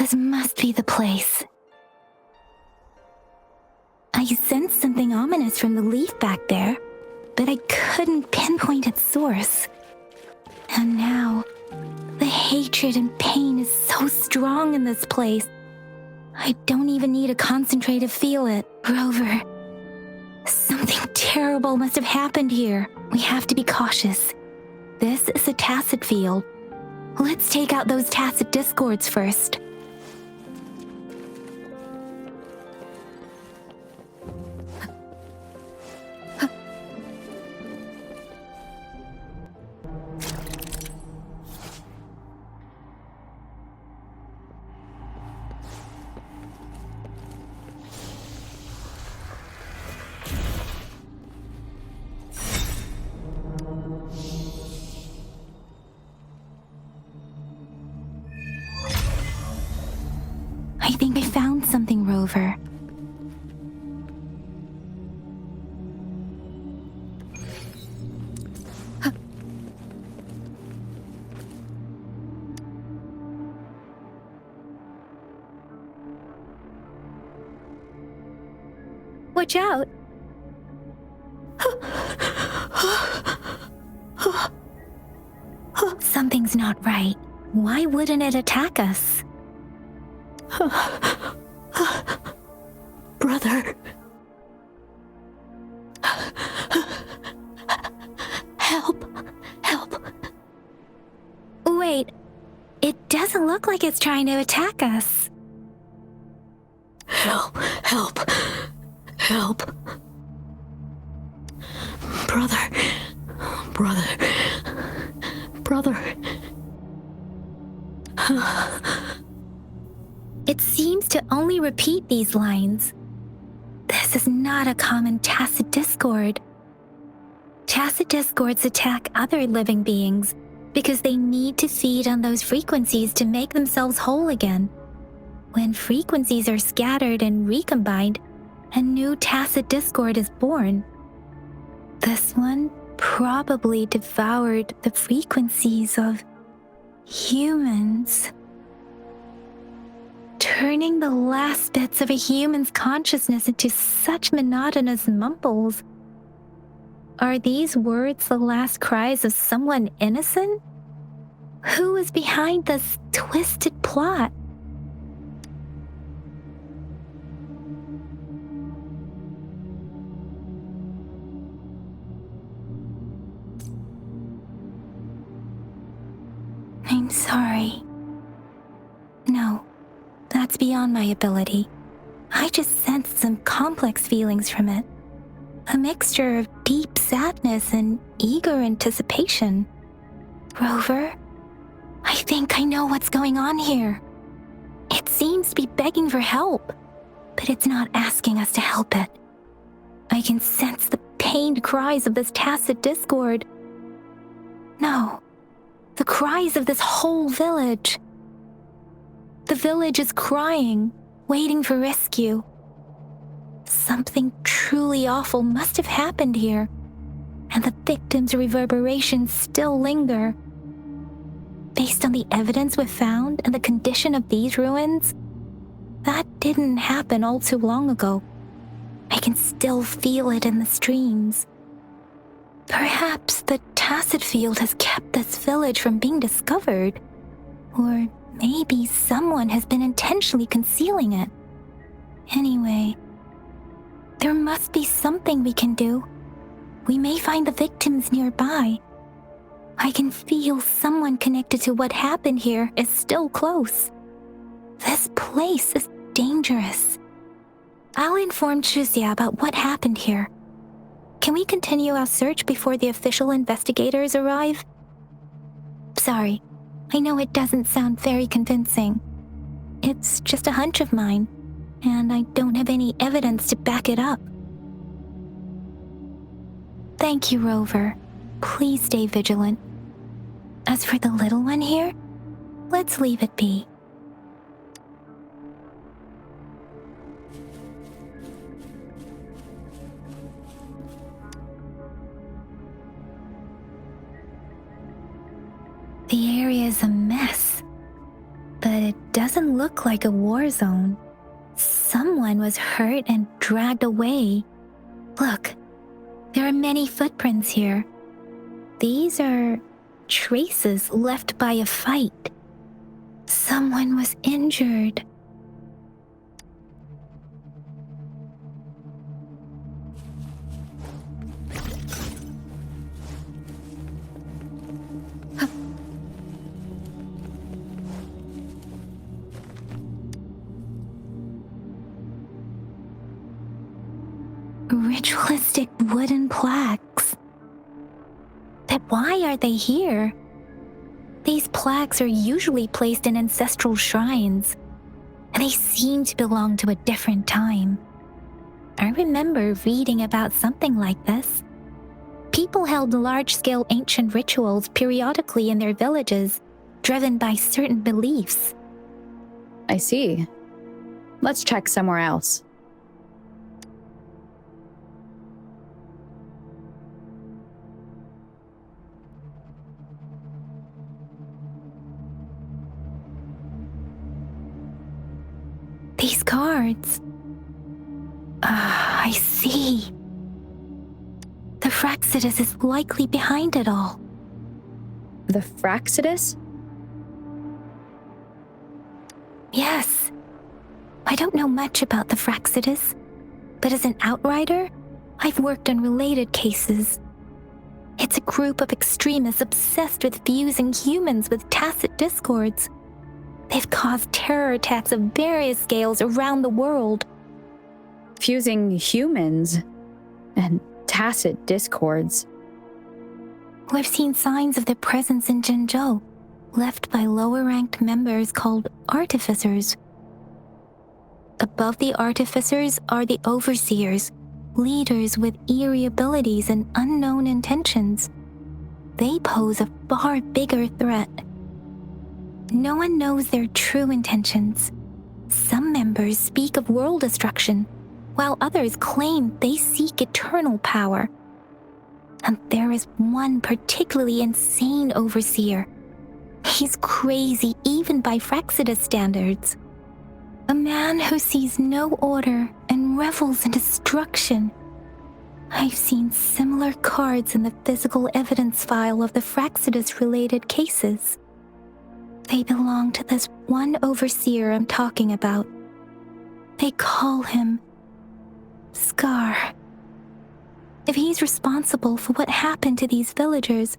This must be the place. I sensed something ominous from the leaf back there, but I couldn't pinpoint its source. And now, the hatred and pain is so strong in this place. I don't even need to concentrate to feel it. Rover, something terrible must have happened here. We have to be cautious. This is a tacit field. Let's take out those tacit discords first. I think I found something, Rover. Watch out! Something's not right. Why wouldn't it attack us? Brother. Help. Wait, it doesn't look like it's trying to attack us. Help. Brother. It seems to only repeat these lines. This is not a common tacit discord. Tacit discords attack other living beings because they need to feed on those frequencies to make themselves whole again. When frequencies are scattered and recombined, a new tacit discord is born. This one probably devoured the frequencies of humans, turning the last bits of a human's consciousness into such monotonous mumbles. Are these words the last cries of someone innocent? Who is behind this twisted plot? I'm sorry. No, that's beyond my ability. I just sensed some complex feelings from it. A mixture of deep sadness and eager anticipation. Rover, I think I know what's going on here. It seems to be begging for help, but it's not asking us to help it. I can sense the pained cries of this tacit discord. No, the cries of this whole village. The village is crying, waiting for rescue. Something truly awful must have happened here, and the victims' reverberations still linger. Based on the evidence we've found and the condition of these ruins, that didn't happen all too long ago. I can still feel it in the streams. Perhaps the tacit field has kept this village from being discovered, or maybe someone has been intentionally concealing it. Anyway, there must be something we can do. We may find the victims nearby. I can feel someone connected to what happened here is still close. This place is dangerous. I'll inform Shuzia about what happened here. Can we continue our search before the official investigators arrive? Sorry, I know it doesn't sound very convincing. It's just a hunch of mine, and I don't have any evidence to back it up. Thank you, Rover. Please stay vigilant. As for the little one here, let's leave it be. The area is a mess, but it doesn't doesn't look like a war zone. Someone was hurt and dragged away. Look, there are many footprints here. These are traces left by a fight. Someone was injured. Ritualistic wooden plaques. But why are they here? These plaques are usually placed in ancestral shrines, and they seem to belong to a different time. I remember reading about something like this. People held large-scale ancient rituals periodically in their villages, driven by certain beliefs. I see. Let's check somewhere else. These cards. I see. The Fraxidus is likely behind it all. The Fraxidus? Yes. I don't know much about the Fraxidus, but as an outrider, I've worked on related cases. It's a group of extremists obsessed with fusing humans with tacit discords. They've caused terror attacks of various scales around the world. Fusing humans and tacit discords. We've seen signs of their presence in Jinzhou, left by lower-ranked members called artificers. Above the artificers are the overseers, leaders with eerie abilities and unknown intentions. They pose a far bigger threat. No one knows their true intentions. Some members speak of world destruction, while others claim they seek eternal power. And there is one particularly insane overseer. He's crazy even by Fraxidus standards. A man who sees no order and revels in destruction. I've seen similar cards in the physical evidence file of the Fraxidus-related cases. They belong to this one overseer I'm talking about. They call him Scar. If he's responsible for what happened to these villagers,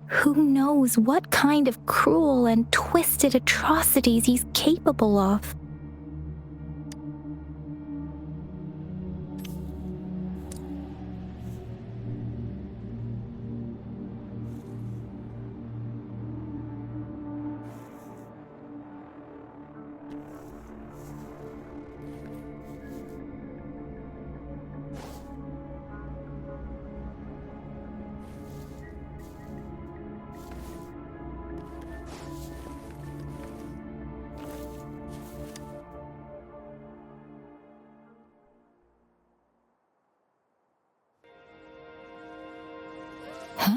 who knows what kind of cruel and twisted atrocities he's capable of? Huh?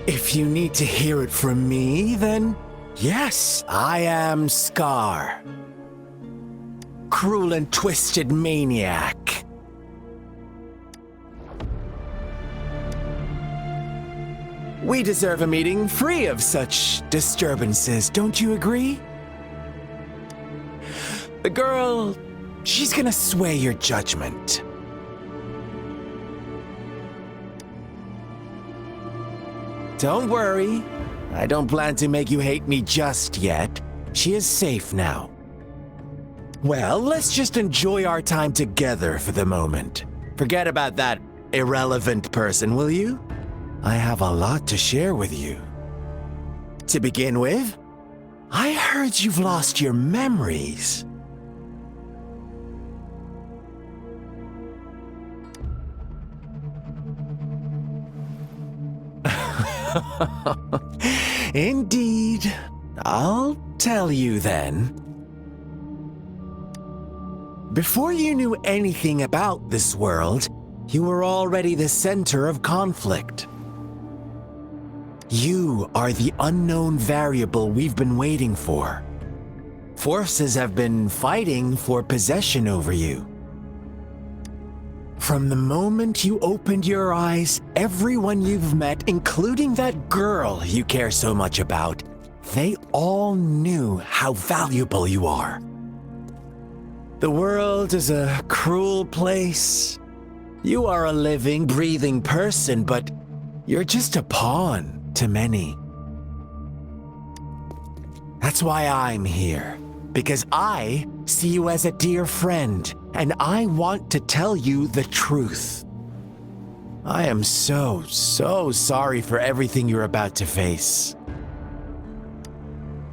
If you need to hear it from me, then yes, I am Scar. Cruel and twisted maniac. We deserve a meeting free of such disturbances, don't you agree? The girl, she's gonna sway your judgment. Don't worry. I don't plan to make you hate me just yet. She is safe now. Well, let's just enjoy our time together for the moment. Forget about that irrelevant person, will you? I have a lot to share with you. To begin with, I heard you've lost your memories. Indeed. I'll tell you then. Before you knew anything about this world, you were already the center of conflict. You are the unknown variable we've been waiting for. Forces have been fighting for possession over you. From the moment you opened your eyes, everyone you've met, including that girl you care so much about, they all knew how valuable you are. The world is a cruel place. You are a living, breathing person, but you're just a pawn to many. That's why I'm here, because I see you as a dear friend, and I want to tell you the truth. I am so sorry for everything you're about to face.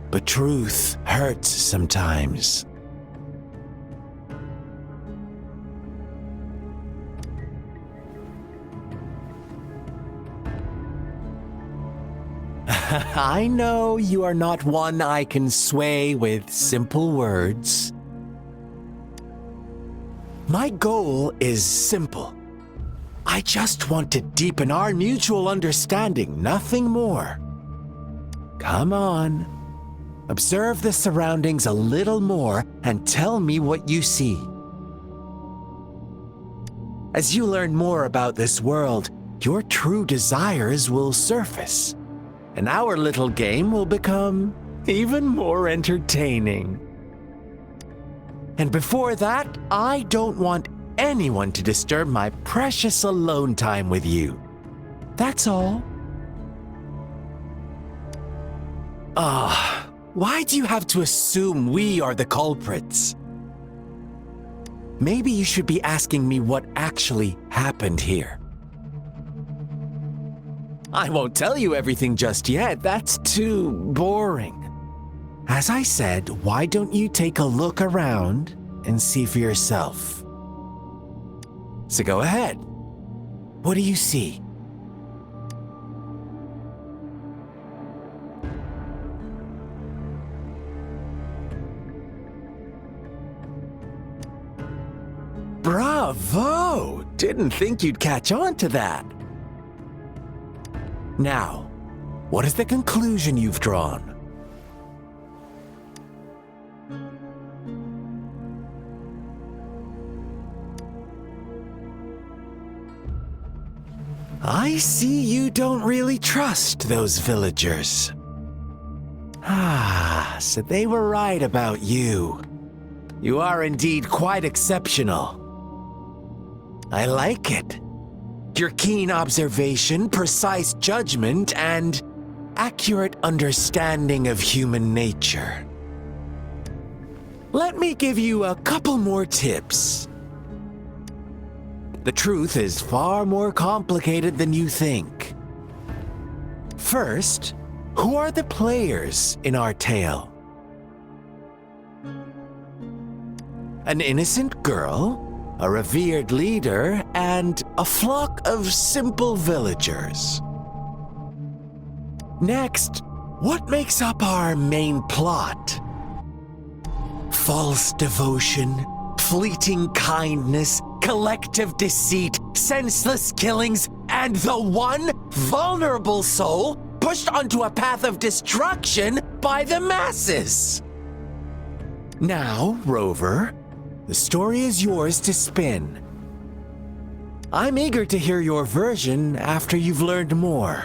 But truth hurts sometimes. I know you are not one I can sway with simple words. My goal is simple. I just want to deepen our mutual understanding, nothing more. Come on. Observe the surroundings a little more and tell me what you see. As you learn more about this world, your true desires will surface, and our little game will become even more entertaining. And before that, I don't want anyone to disturb my precious alone time with you. That's all. Why do you have to assume we are the culprits? Maybe you should be asking me what actually happened here. I won't tell you everything just yet, that's too boring. As I said, why don't you take a look around and see for yourself? So go ahead. What do you see? Bravo! Didn't think you'd catch on to that. Now, what is the conclusion you've drawn? I see you don't really trust those villagers. So they were right about you. You are indeed quite exceptional. I like it. Your keen observation, precise judgment, and accurate understanding of human nature. Let me give you a couple more tips. The truth is far more complicated than you think. First, who are the players in our tale? An innocent girl, a revered leader, and a flock of simple villagers. Next, what makes up our main plot? False devotion, fleeting kindness, collective deceit, senseless killings, and the one vulnerable soul pushed onto a path of destruction by the masses. Now, Rover, the story is yours to spin. I'm eager to hear your version after you've learned more.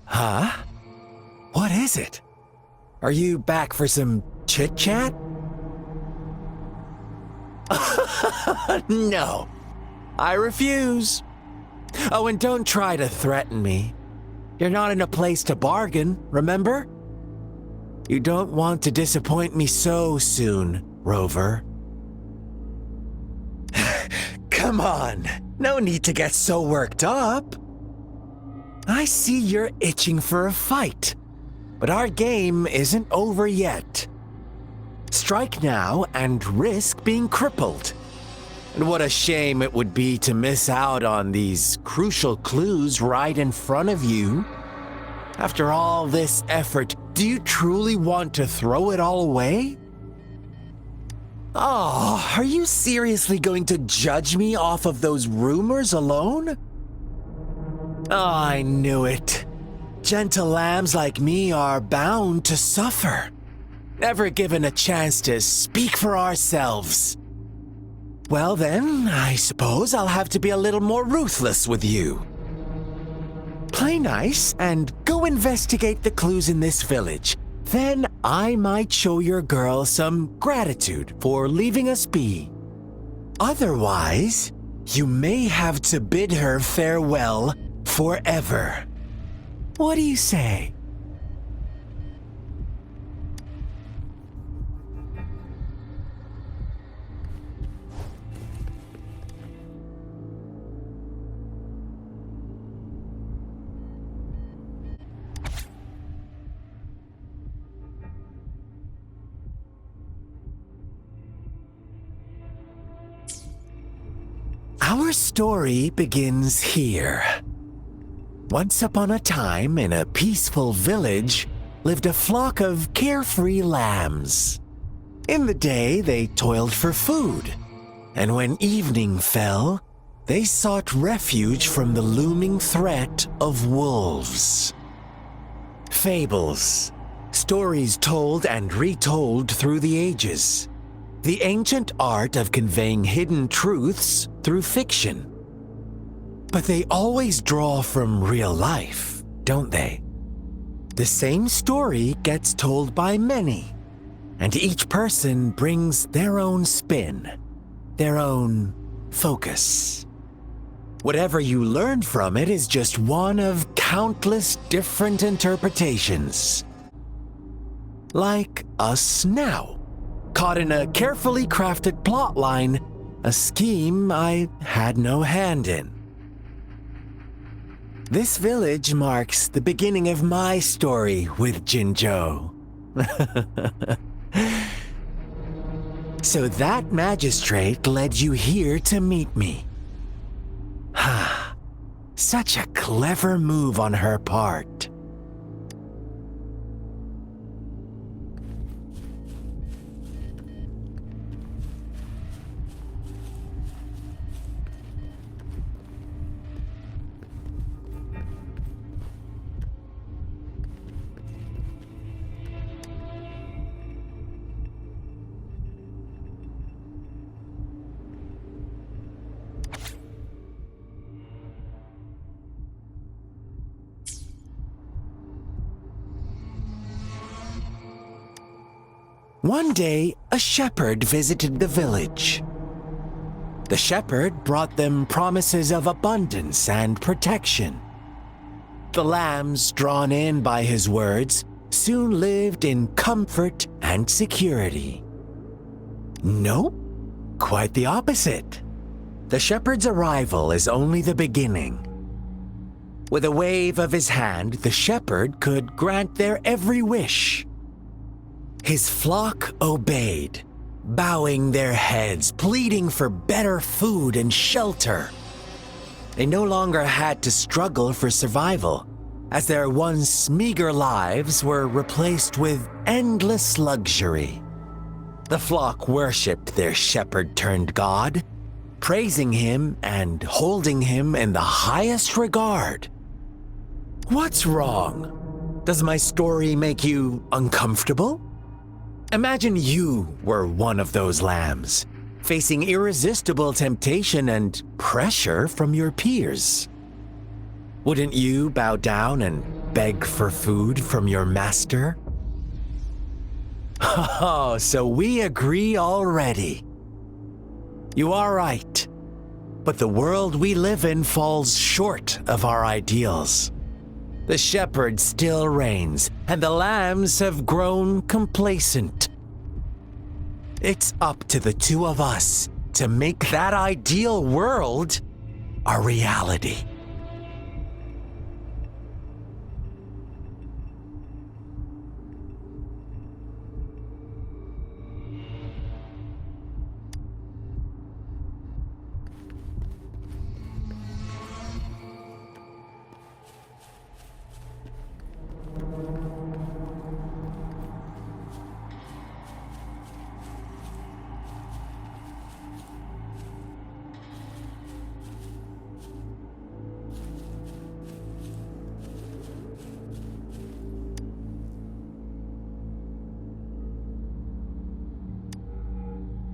Huh? What is it? Are you back for some chit-chat? No, I refuse. Oh, and don't try to threaten me. You're not in a place to bargain, remember? You don't want to disappoint me so soon, Rover. Come on, no need to get so worked up. I see you're itching for a fight, but our game isn't over yet. Strike now and risk being crippled. And what a shame it would be to miss out on these crucial clues right in front of you. After all this effort, do you truly want to throw it all away? Oh, are you seriously going to judge me off of those rumors alone? Oh, I knew it. Gentle lambs like me are bound to suffer. Never given a chance to speak for ourselves. Well then, I suppose I'll have to be a little more ruthless with you. Play nice and go investigate the clues in this village. Then I might show your girl some gratitude for leaving us be. Otherwise, you may have to bid her farewell forever. What do you say? Our story begins here. Once upon a time, in a peaceful village, lived a flock of carefree lambs. In the day, they toiled for food, and when evening fell, they sought refuge from the looming threat of wolves. Fables, stories told and retold through the ages. The ancient art of conveying hidden truths through fiction. But they always draw from real life, don't they? The same story gets told by many, and each person brings their own spin, their own focus. Whatever you learn from it is just one of countless different interpretations. Like us now. Caught in a carefully crafted plotline, a scheme I had no hand in. This village marks the beginning of my story with Jinzhou. So that magistrate led you here to meet me. Ha! Such a clever move on her part. One day, a shepherd visited the village. The shepherd brought them promises of abundance and protection. The lambs, drawn in by his words, soon lived in comfort and security. Nope, quite the opposite. The shepherd's arrival is only the beginning. With a wave of his hand, the shepherd could grant their every wish. His flock obeyed, bowing their heads, pleading for better food and shelter. They no longer had to struggle for survival, as their once meager lives were replaced with endless luxury. The flock worshipped their shepherd-turned-god, praising him and holding him in the highest regard. What's wrong? Does my story make you uncomfortable? Imagine you were one of those lambs, facing irresistible temptation and pressure from your peers. Wouldn't you bow down and beg for food from your master? Oh, so we agree already. You are right. But the world we live in falls short of our ideals. The shepherd still reigns, and the lambs have grown complacent. It's up to the two of us to make that ideal world a reality.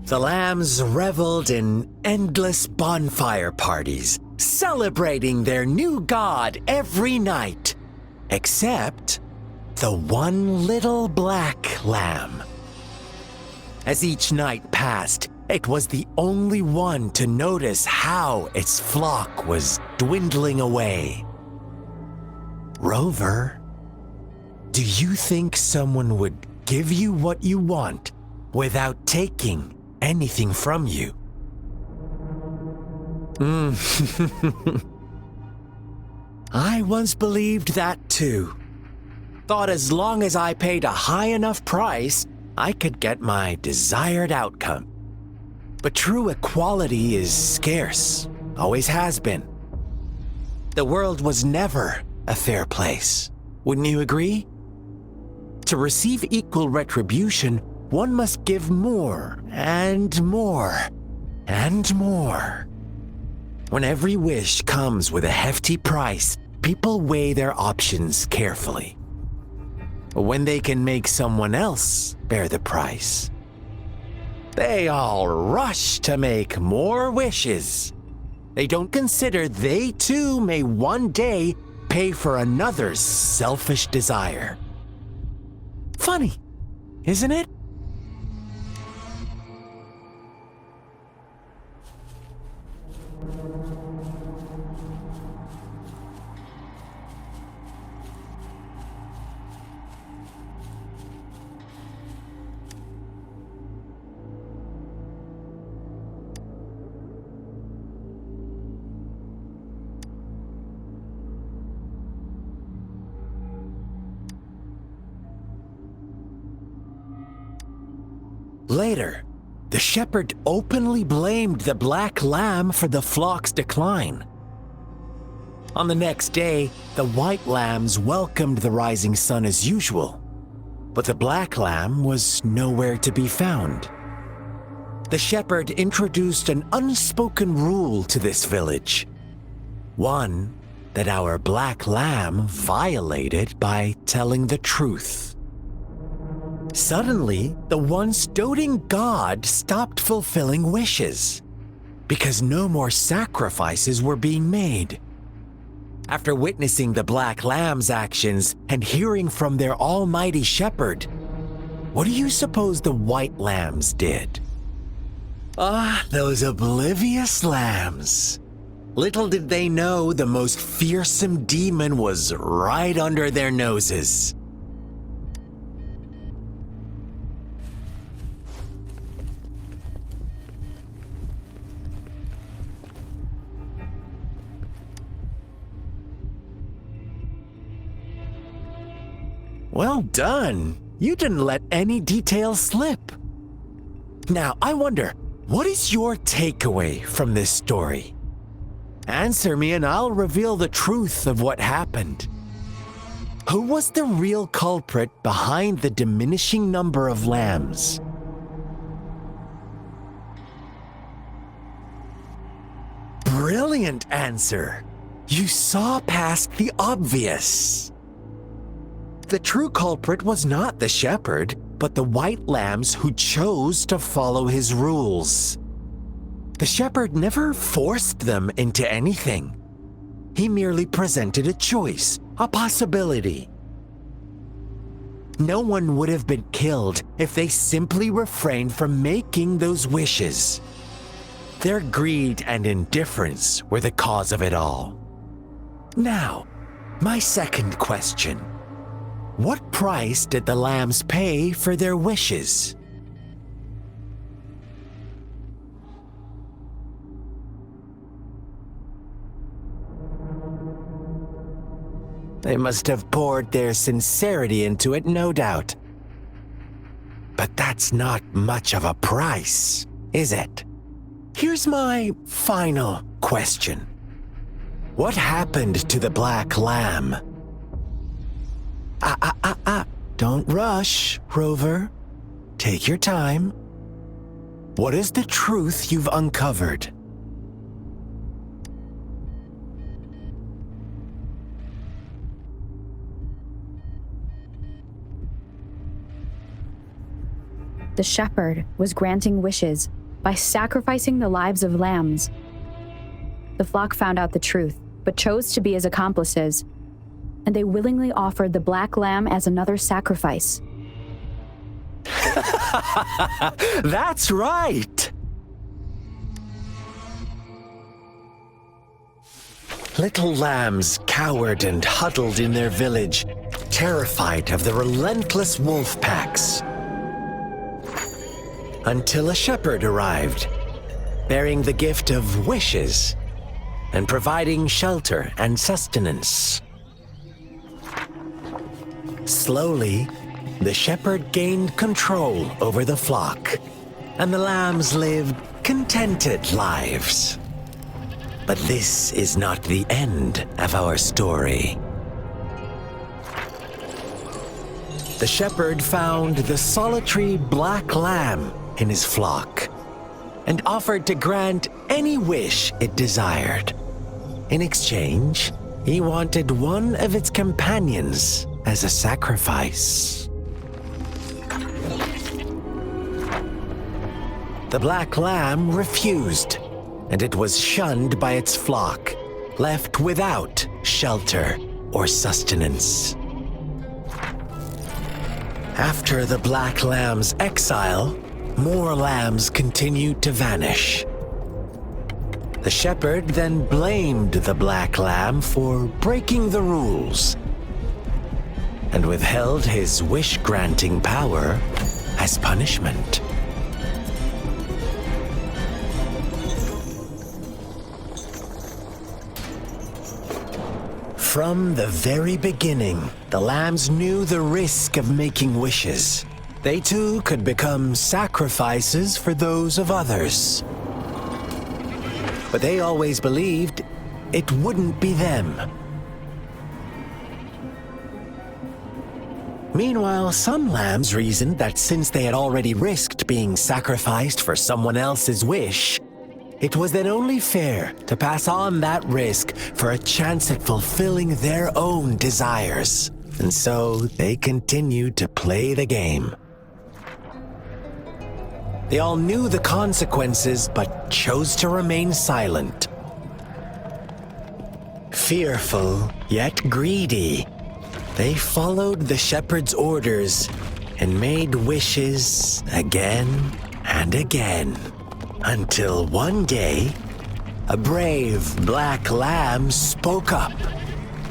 The lambs reveled in endless bonfire parties, celebrating their new god every night, except the one little black lamb. As each night passed, it was the only one to notice how its flock was dwindling away. Rover, do you think someone would give you what you want without taking anything from you? I once believed that too. Thought as long as I paid a high enough price, I could get my desired outcome. But true equality is scarce, always has been. The world was never a fair place, wouldn't you agree? To receive equal retribution, one must give more and more and more. When every wish comes with a hefty price, people weigh their options carefully. When they can make someone else bear the price, they all rush to make more wishes. They don't consider they too may one day pay for another's selfish desire. Funny, isn't it? Later, the shepherd openly blamed the black lamb for the flock's decline. On the next day, the white lambs welcomed the rising sun as usual, but the black lamb was nowhere to be found. The shepherd introduced an unspoken rule to this village, one that our black lamb violated by telling the truth. Suddenly, the once doting god stopped fulfilling wishes because no more sacrifices were being made. After witnessing the black lamb's actions and hearing from their almighty shepherd, what do you suppose the white lambs did? Ah, those oblivious lambs. Little did they know the most fearsome demon was right under their noses. Well done. You didn't let any details slip. Now, I wonder, what is your takeaway from this story? Answer me and I'll reveal the truth of what happened. Who was the real culprit behind the diminishing number of lambs? Brilliant answer. You saw past the obvious. The true culprit was not the shepherd, but the white lambs who chose to follow his rules. The shepherd never forced them into anything. He merely presented a choice, a possibility. no one would have been killed if they simply refrained from making those wishes. Their greed and indifference were the cause of it all. Now, my second question. What price did the lambs pay for their wishes? They must have poured their sincerity into it, no doubt. But that's not much of a price, is it? Here's my final question. What happened to the black lamb? Don't rush, Rover. Take your time. What is the truth you've uncovered? The shepherd was granting wishes by sacrificing the lives of lambs. The flock found out the truth, but chose to be his accomplices, and they willingly offered the black lamb as another sacrifice. That's right! Little lambs cowered and huddled in their village, terrified of the relentless wolf packs. Until a shepherd arrived, bearing the gift of wishes and providing shelter and sustenance. Slowly, the shepherd gained control over the flock, and the lambs lived contented lives. But this is not the end of our story. The shepherd found the solitary black lamb in his flock and offered to grant any wish it desired. In exchange, he wanted one of its companions as a sacrifice. The black lamb refused, and it was shunned by its flock, left without shelter or sustenance. After the black lamb's exile, more lambs continued to vanish. The shepherd then blamed the black lamb for breaking the rules and withheld his wish-granting power as punishment. From the very beginning, the lambs knew the risk of making wishes. They too could become sacrifices for those of others. But they always believed it wouldn't be them. Meanwhile, some lambs reasoned that since they had already risked being sacrificed for someone else's wish, it was then only fair to pass on that risk for a chance at fulfilling their own desires. And so they continued to play the game. They all knew the consequences, but chose to remain silent. Fearful, yet greedy, they followed the shepherd's orders and made wishes again and again. Until one day, a brave black lamb spoke up,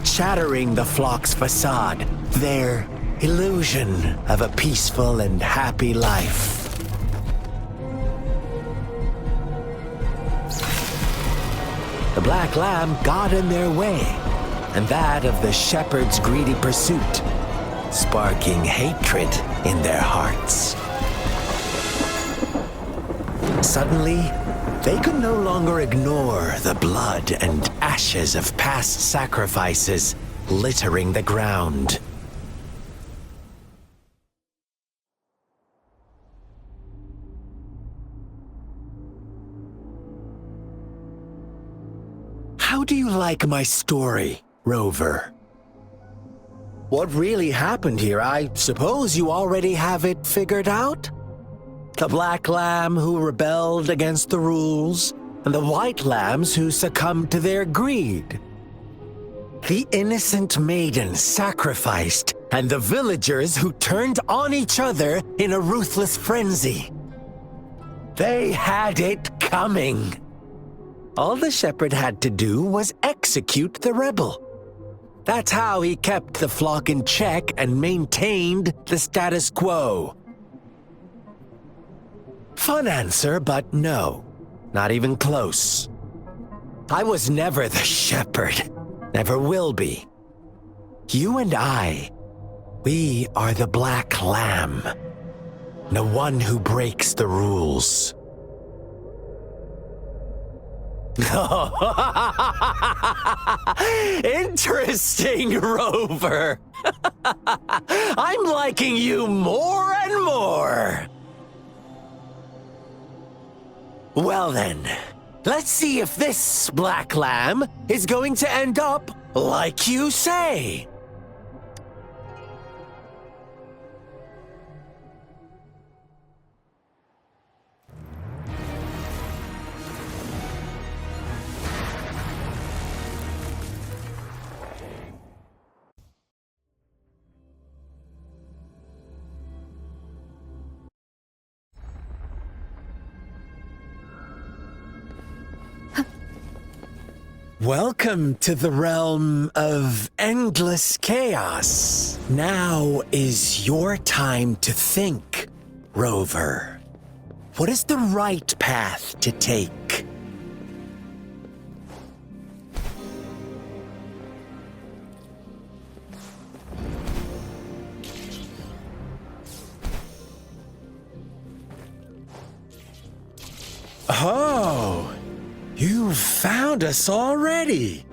shattering the flock's facade, their illusion of a peaceful and happy life. The black lamb got in their way, and that of the shepherd's greedy pursuit, sparking hatred in their hearts. Suddenly, they could no longer ignore the blood and ashes of past sacrifices littering the ground. How do you like my story, Rover? What really happened here? I suppose you already have it figured out? The black lamb who rebelled against the rules, and the white lambs who succumbed to their greed. The innocent maiden sacrificed and the villagers who turned on each other in a ruthless frenzy. They had it coming. All the shepherd had to do was execute the rebel. That's how he kept the flock in check and maintained the status quo. Fun answer, but no, not even close. I was never the shepherd, never will be. You and I, we are the black lamb, the one who breaks the rules. Interesting, Rover. I'm liking you more and more. Well then, let's see if this black lamb is going to end up like you say. Welcome to the realm of endless chaos. Now is your time to think, Rover. What is the right path to take? Oh! You found us already!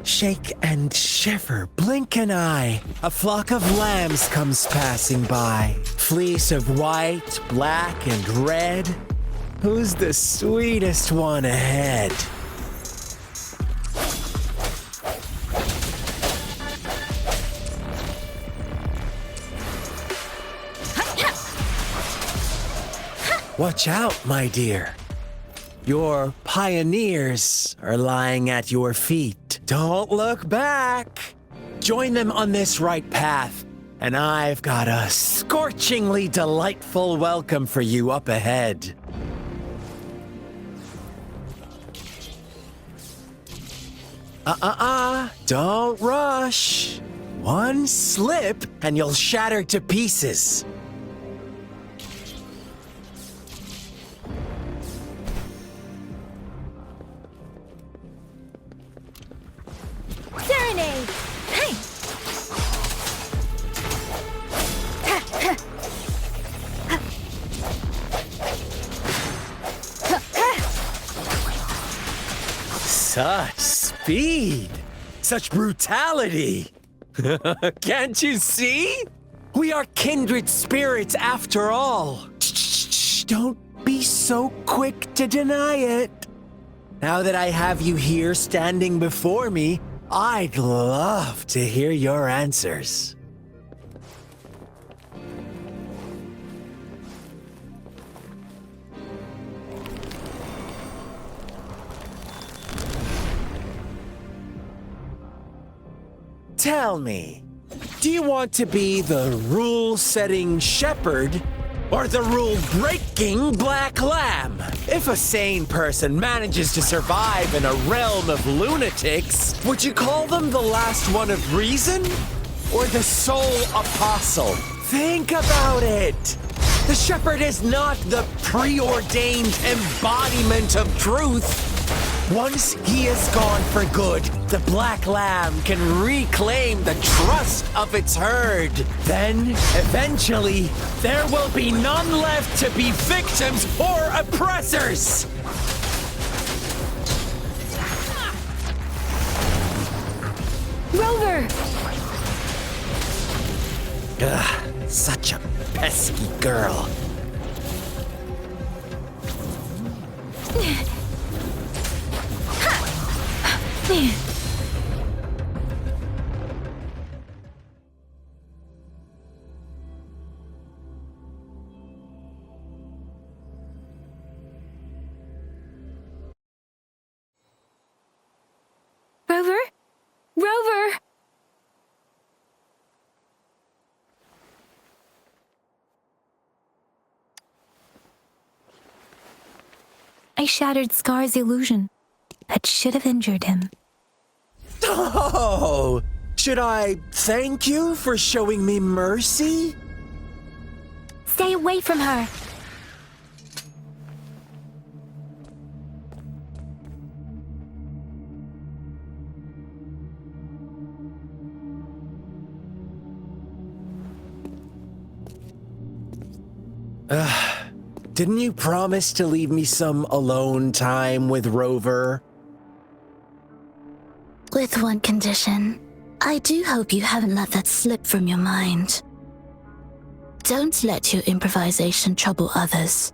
Shake and shiver, blink an eye. A flock of lambs comes passing by. Fleece of white, black, and red. Who's the sweetest one ahead? Watch out, my dear. Your pioneers are lying at your feet. Don't look back. Join them on this right path, and I've got a scorchingly delightful welcome for you up ahead. Don't rush. One slip, and you'll shatter to pieces. Serenade! Hey! Such speed! Such brutality! Can't you see? We are kindred spirits after all. Shh, don't be so quick to deny it. Now that I have you here standing before me, I'd love to hear your answers. Tell me, do you want to be the rule-setting shepherd or the rule-breaking black lamb? If a sane person manages to survive in a realm of lunatics, would you call them the last one of reason or the sole apostle? Think about it. The shepherd is not the preordained embodiment of truth. Once he is gone for good, the black lamb can reclaim the trust of its herd. Then, eventually, there will be none left to be victims or oppressors. Rover! Ugh, such a pesky girl. I shattered Scar's illusion. That should have injured him. Oh, should I thank you for showing me mercy? Stay away from her! Didn't you promise to leave me some alone time with Rover? With one condition. I do hope you haven't let that slip from your mind. Don't let your improvisation trouble others.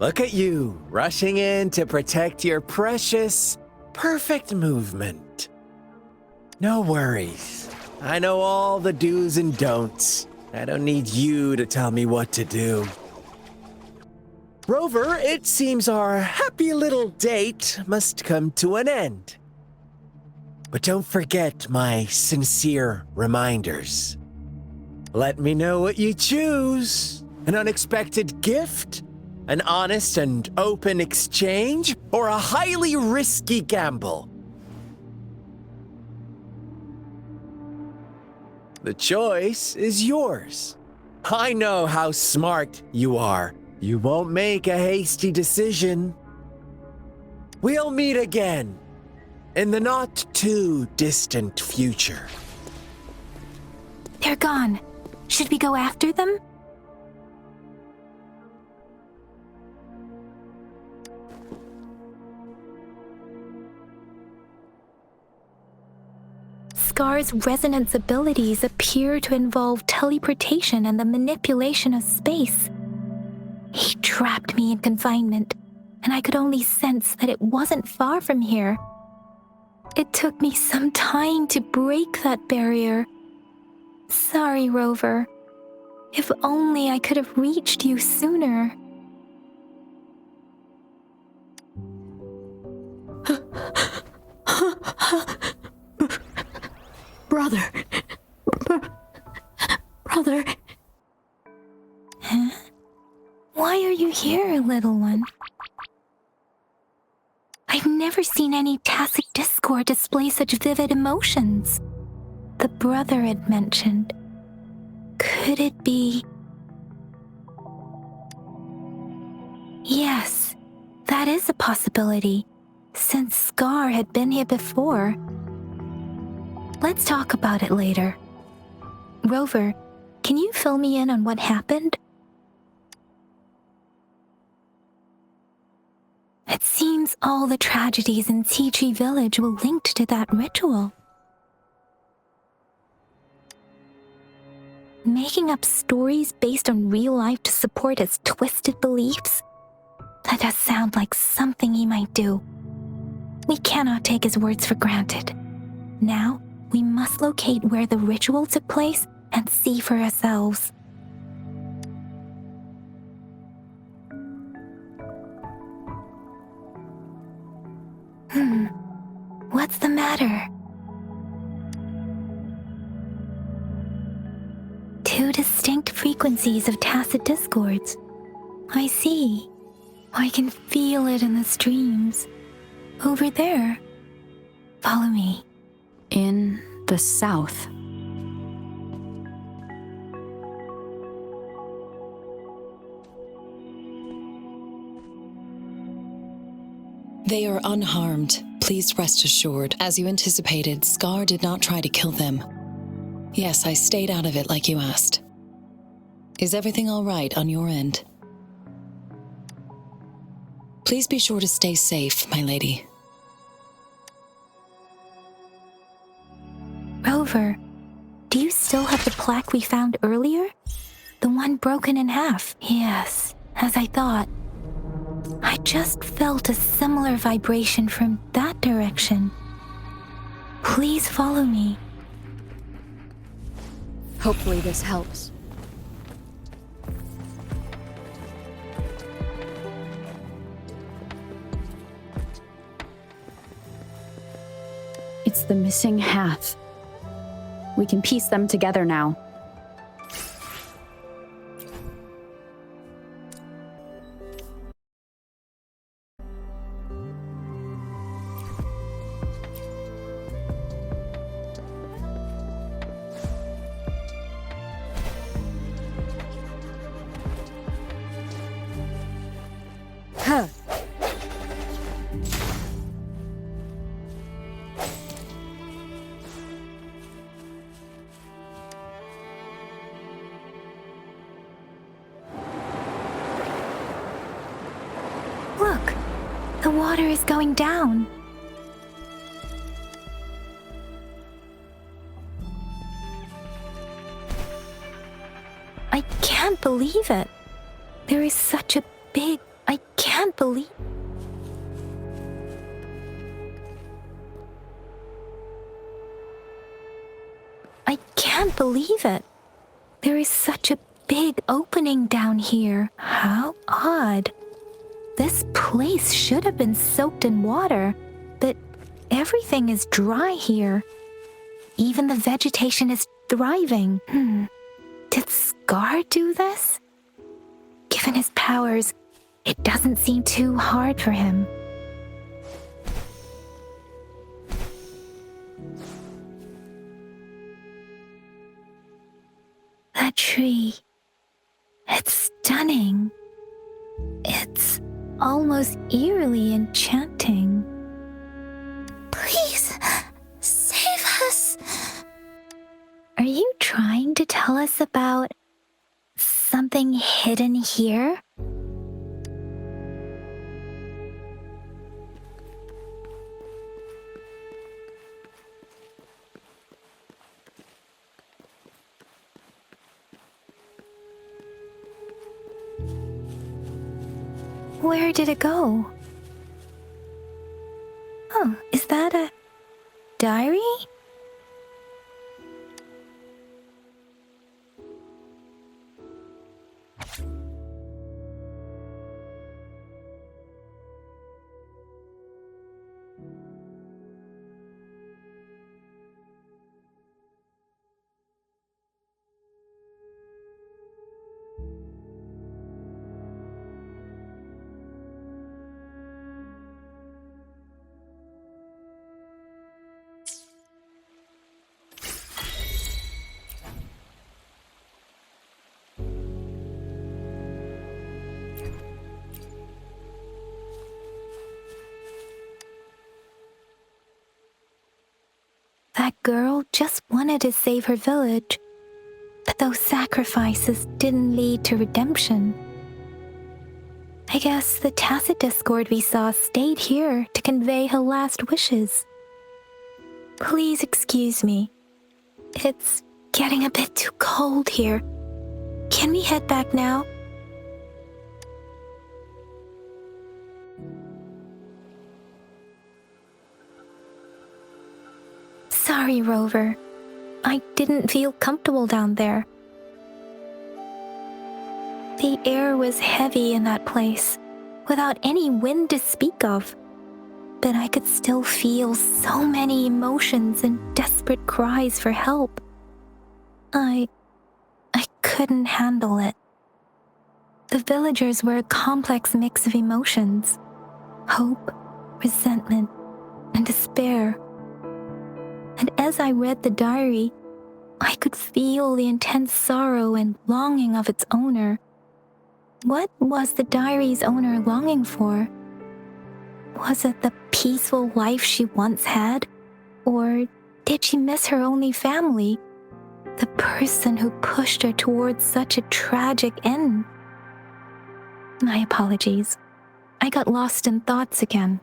Look at you, rushing in to protect your precious, perfect movement. No worries. I know all the do's and don'ts. I don't need you to tell me what to do. Rover, it seems our happy little date must come to an end. But don't forget my sincere reminders. Let me know what you choose. An unexpected gift? An honest and open exchange? Or a highly risky gamble? The choice is yours. I know how smart you are. You won't make a hasty decision. We'll meet again in the not-too-distant future. They're gone. Should we go after them? Scar's resonance abilities appear to involve teleportation and the manipulation of space. He trapped me in confinement, and I could only sense that it wasn't far from here. It took me some time to break that barrier. Sorry, Rover. If only I could have reached you sooner. Brother. Brother. Huh? Why are you here, little one? I've never seen any tacit discord display such vivid emotions. The brother had mentioned. Could it be? Yes, that is a possibility, since Scar had been here before. Let's talk about it later. Rover, can you fill me in on what happened? It seems all the tragedies in Tea Tree Village were linked to that ritual. Making up stories based on real life to support his twisted beliefs? That does sound like something he might do. We cannot take his words for granted. Now, we must locate where the ritual took place and see for ourselves. What's the matter? Two distinct frequencies of tacit discords. I see. I can feel it in the streams. Over there. Follow me. In the south. They are unharmed. Please rest assured. As you anticipated, Scar did not try to kill them. Yes, I stayed out of it like you asked. Is everything all right on your end? Please be sure to stay safe, my lady. Rover, do you still have the plaque we found earlier? The one broken in half? Yes, as I thought. I just felt a similar vibration from that direction. Please follow me. Hopefully this helps. It's the missing half. We can piece them together now. water is going down. I can't believe it. There is such a big... I can't believe... I can't believe it. There is such a big opening down here. How odd. This place should have been soaked in water, but everything is dry here. Even the vegetation is thriving. Did Scar do this? Given his powers, it doesn't seem too hard for him. That tree. It's stunning. It's almost eerily enchanting. Please, save us. Are you trying to tell us about something hidden here? Where did it go? Oh, is that a diary? That girl just wanted to save her village, but those sacrifices didn't lead to redemption. I guess the tacit discord we saw stayed here to convey her last wishes. Please excuse me. It's getting a bit too cold here. Can we head back now? Sorry, Rover. I didn't feel comfortable down there. The air was heavy in that place, without any wind to speak of. But I could still feel so many emotions and desperate cries for help. I couldn't handle it. The villagers were a complex mix of emotions: hope, resentment, and despair. And as I read the diary, I could feel the intense sorrow and longing of its owner. What was the diary's owner longing for? Was it the peaceful life she once had? Or did she miss her only family? The person who pushed her towards such a tragic end? My apologies. I got lost in thoughts again.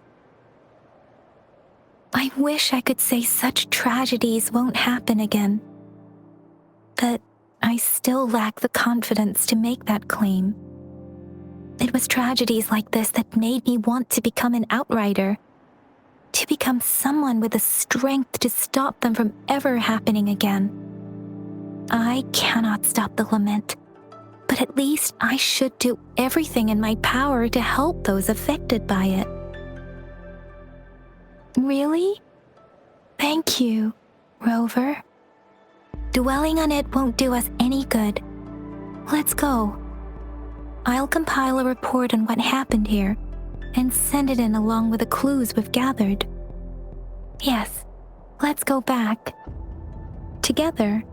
I wish I could say such tragedies won't happen again. But I still lack the confidence to make that claim. It was tragedies like this that made me want to become an outrider, to become someone with the strength to stop them from ever happening again. I cannot stop the lament, but at least I should do everything in my power to help those affected by it. Really? Thank you, Rover. Dwelling on it won't do us any good. Let's go. I'll compile a report on what happened here and send it in along with the clues we've gathered. Yes, let's go back. Together.